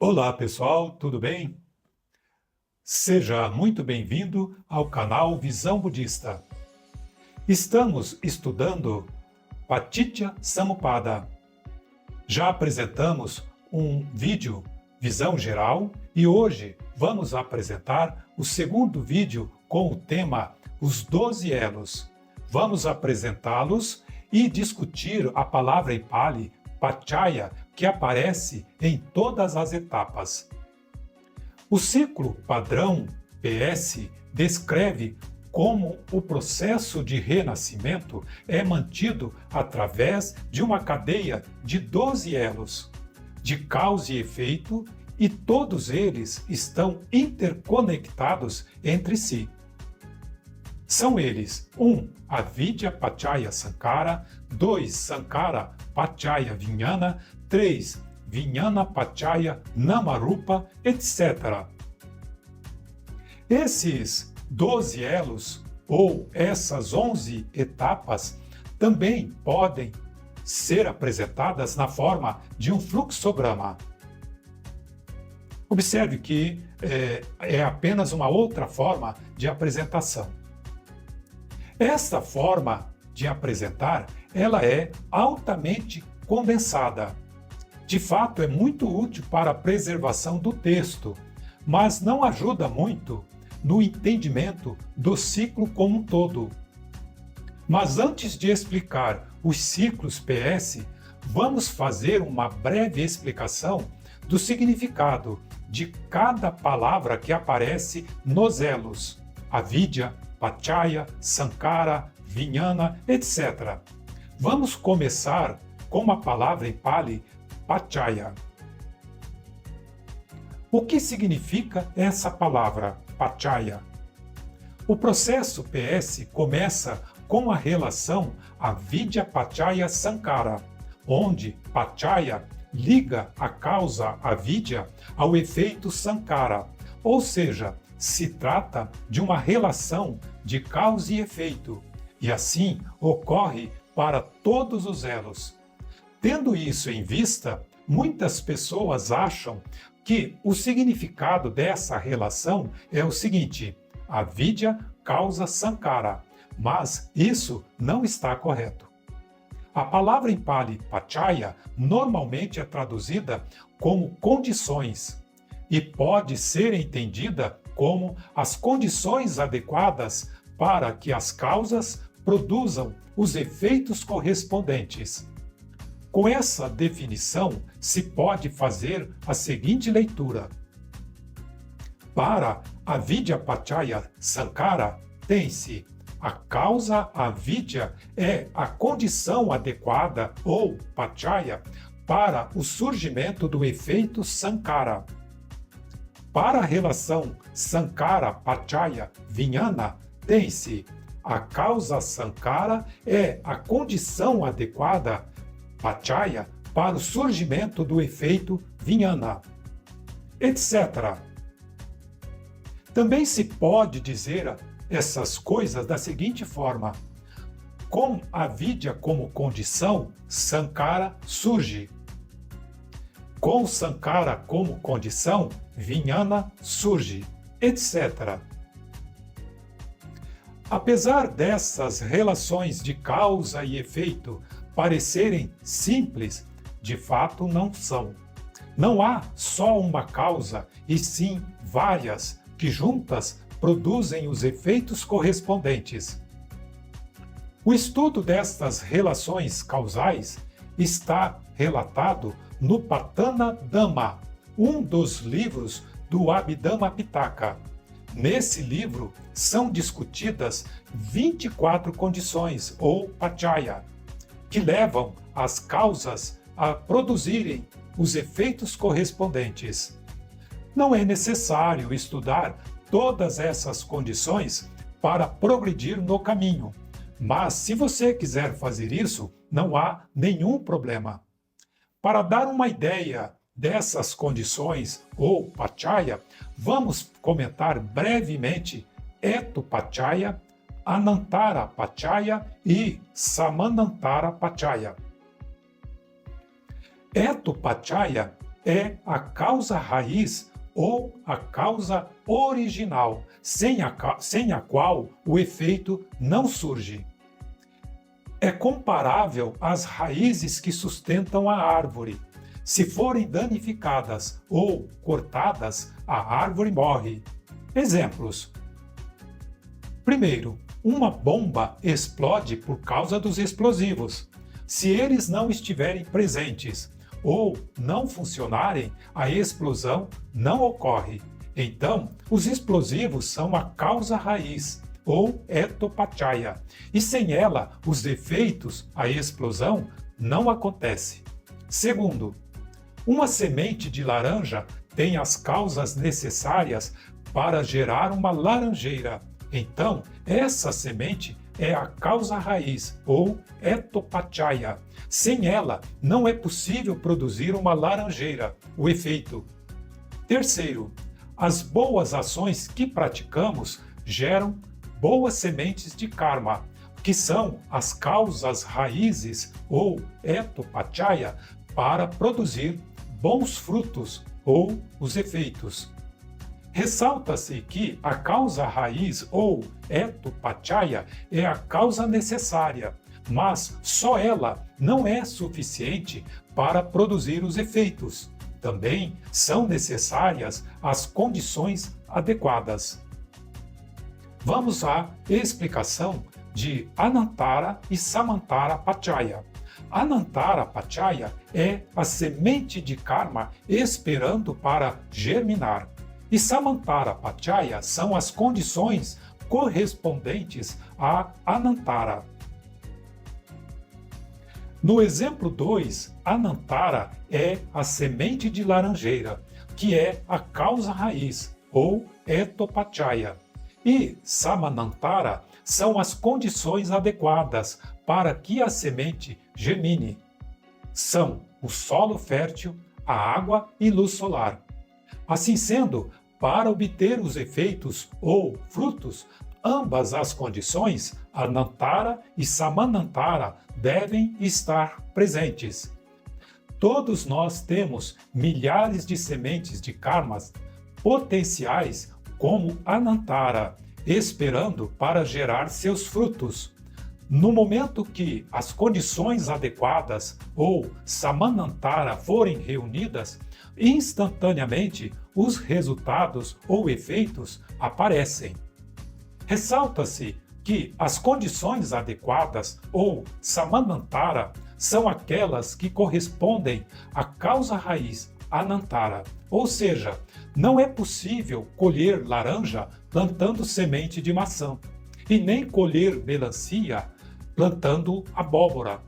Olá pessoal, tudo bem? Seja muito bem-vindo ao canal Visão Budista. Estamos estudando Paticca Samuppada. Já apresentamos um vídeo Visão Geral e hoje vamos apresentar o segundo vídeo com o tema Os 12 Elos. Vamos apresentá-los e discutir a palavra em Pali, Paccaya, que aparece em todas as etapas. O ciclo padrão PS descreve como o processo de renascimento é mantido através de uma cadeia de 12 elos, de causa e efeito, e todos eles estão interconectados entre si. São eles: 1. Avidya Paccaya Sankara, 2. Sankara Paccaya Vijnana, 3. Vijnana Paccaya Namarupa, etc. Esses 12 elos, ou essas 11 etapas, também podem ser apresentadas na forma de um fluxograma. Observe que é apenas uma outra forma de apresentação. Esta forma de apresentar, ela é altamente condensada. De fato, é muito útil para a preservação do texto, mas não ajuda muito no entendimento do ciclo como um todo. Mas antes de explicar os ciclos PS, vamos fazer uma breve explicação do significado de cada palavra que aparece nos elos: Avidya, Paccaya, Sankara, Vijnana, etc. Vamos começar com a palavra em Pali, Paccaya. O que significa essa palavra, Paccaya? O processo PS começa com a relação Avidya Paccaya Sankara, onde Paccaya liga a causa Avidya ao efeito Sankara, ou seja, se trata de uma relação de causa e efeito, e assim ocorre para todos os elos. Tendo isso em vista, muitas pessoas acham que o significado dessa relação é o seguinte: Avidya causa Sankara, mas isso não está correto. A palavra em Pali, Paccaya, normalmente é traduzida como condições e pode ser entendida como as condições adequadas para que as causas produzam os efeitos correspondentes. Com essa definição, se pode fazer a seguinte leitura: para Avidya Paccaya Sankara, tem-se a causa Avidya é a condição adequada ou Paccaya para o surgimento do efeito Sankara. Para a relação Sankara Paccaya Vijnana, tem-se a causa Sankara é a condição adequada Paccaya para o surgimento do efeito Vijnana, etc. Também se pode dizer essas coisas da seguinte forma: com Avidya como condição, Sankara surge. Com Sankara como condição, Vijnana surge, etc. Apesar dessas relações de causa e efeito parecerem simples, de fato não são. Não há só uma causa, e sim várias, que juntas produzem os efeitos correspondentes. O estudo destas relações causais está relatado no Patana Dhamma, um dos livros do Abhidhamma Pitaka. Nesse livro são discutidas 24 condições, ou Paccaya, que levam as causas a produzirem os efeitos correspondentes. Não é necessário estudar todas essas condições para progredir no caminho, mas se você quiser fazer isso, não há nenhum problema. Para dar uma ideia dessas condições, ou Paccaya, vamos comentar brevemente Hetu Paccaya, Anantara Paccaya e Samanantara Paccaya. Hetu Paccaya é a causa raiz ou a causa original, sem a qual o efeito não surge. É comparável às raízes que sustentam a árvore. Se forem danificadas ou cortadas, a árvore morre. Exemplos. Primeiro, uma bomba explode por causa dos explosivos. Se eles não estiverem presentes ou não funcionarem, a explosão não ocorre. Então, os explosivos são a causa raiz, ou etopacheia, e sem ela, os efeitos, a explosão, não acontece. Segundo, uma semente de laranja tem as causas necessárias para gerar uma laranjeira. Então, essa semente é a causa raiz, ou etopacheia. Sem ela, não é possível produzir uma laranjeira, o efeito. Terceiro, as boas ações que praticamos geram boas sementes de karma, que são as causas raízes, ou etopacheia, para produzir bons frutos, ou os efeitos. Ressalta-se que a causa raiz ou etopacheia é a causa necessária, mas só ela não é suficiente para produzir os efeitos. Também são necessárias as condições adequadas. Vamos à explicação de Anantara e Samantara Pacheya. Anantara Pacheya é a semente de karma esperando para germinar. E Samantara Pacheya são as condições correspondentes a Anantara. No exemplo 2, Anantara é a semente de laranjeira, que é a causa raiz, ou etopacheia. E Samanantara são as condições adequadas para que a semente germine. São o solo fértil, a água e luz solar. Assim sendo, para obter os efeitos ou frutos, ambas as condições, Anantara e Samanantara, devem estar presentes. Todos nós temos milhares de sementes de karmas potenciais como Anantara, esperando para gerar seus frutos. No momento que as condições adequadas ou Samanantara forem reunidas, instantaneamente os resultados ou efeitos aparecem. Ressalta-se que as condições adequadas ou Samanantara são aquelas que correspondem à causa raiz Anantara, ou seja, não é possível colher laranja plantando semente de maçã, e nem colher melancia plantando abóbora.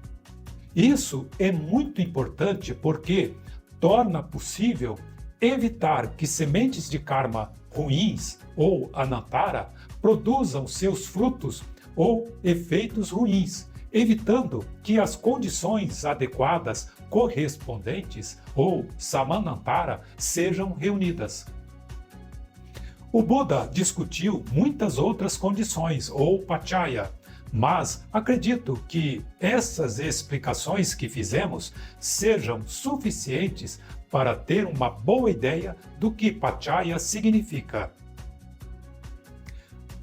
Isso é muito importante porque torna possível evitar que sementes de karma ruins ou Anantara produzam seus frutos ou efeitos ruins, evitando que as condições adequadas correspondentes ou Samanantara sejam reunidas. O Buda discutiu muitas outras condições ou Pacheya, mas acredito que essas explicações que fizemos sejam suficientes para ter uma boa ideia do que Pacheya significa.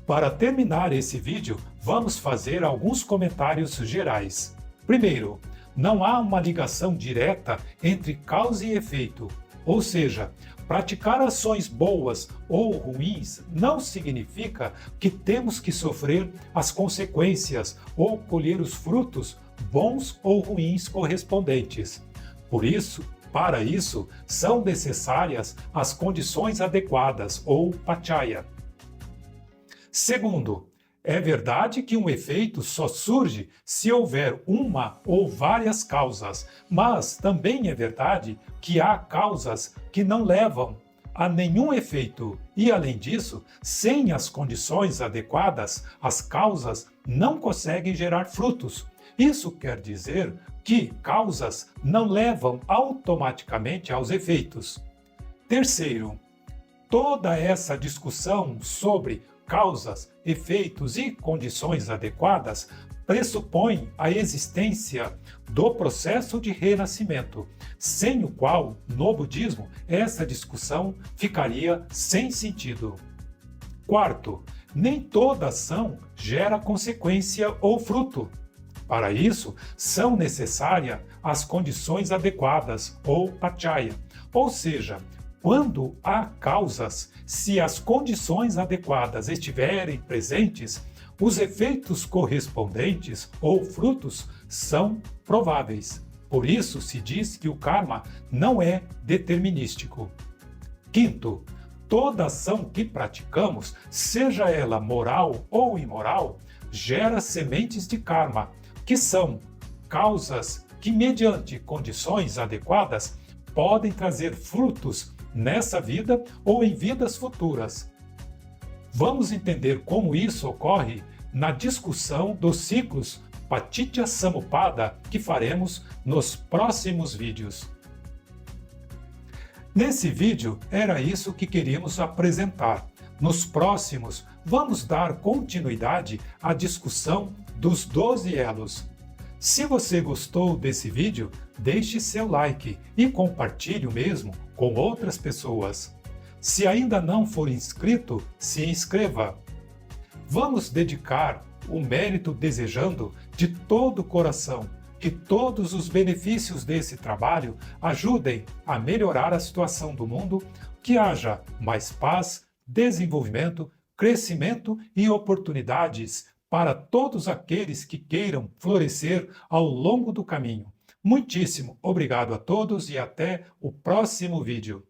Para terminar esse vídeo, vamos fazer alguns comentários gerais. Primeiro, não há uma ligação direta entre causa e efeito, ou seja, praticar ações boas ou ruins não significa que temos que sofrer as consequências ou colher os frutos bons ou ruins correspondentes. Por isso, para isso, são necessárias as condições adequadas ou Pacheya. Segundo, é verdade que um efeito só surge se houver uma ou várias causas, mas também é verdade que há causas que não levam a nenhum efeito e, além disso, sem as condições adequadas, as causas não conseguem gerar frutos. Isso quer dizer que causas não levam automaticamente aos efeitos. Terceiro, toda essa discussão sobre causas, efeitos e condições adequadas pressupõe a existência do processo de renascimento, sem o qual, no budismo, essa discussão ficaria sem sentido. Quarto, nem toda ação gera consequência ou fruto. Para isso, são necessárias as condições adequadas, ou pachaya, ou seja, quando há causas, se as condições adequadas estiverem presentes, os efeitos correspondentes ou frutos são prováveis. Por isso se diz que o karma não é determinístico. Quinto, toda ação que praticamos, seja ela moral ou imoral, gera sementes de karma, que são causas que, mediante condições adequadas, podem trazer frutos nessa vida ou em vidas futuras. Vamos entender como isso ocorre na discussão dos ciclos Paticca Samuppada que faremos nos próximos vídeos. Nesse vídeo era isso que queríamos apresentar. Nos próximos, vamos dar continuidade à discussão dos 12 elos. Se você gostou desse vídeo, deixe seu like e compartilhe o mesmo com outras pessoas. Se ainda não for inscrito, se inscreva. Vamos dedicar o mérito desejando de todo o coração que todos os benefícios desse trabalho ajudem a melhorar a situação do mundo, que haja mais paz, desenvolvimento, crescimento e oportunidades para todos aqueles que queiram florescer ao longo do caminho. Muitíssimo obrigado a todos e até o próximo vídeo.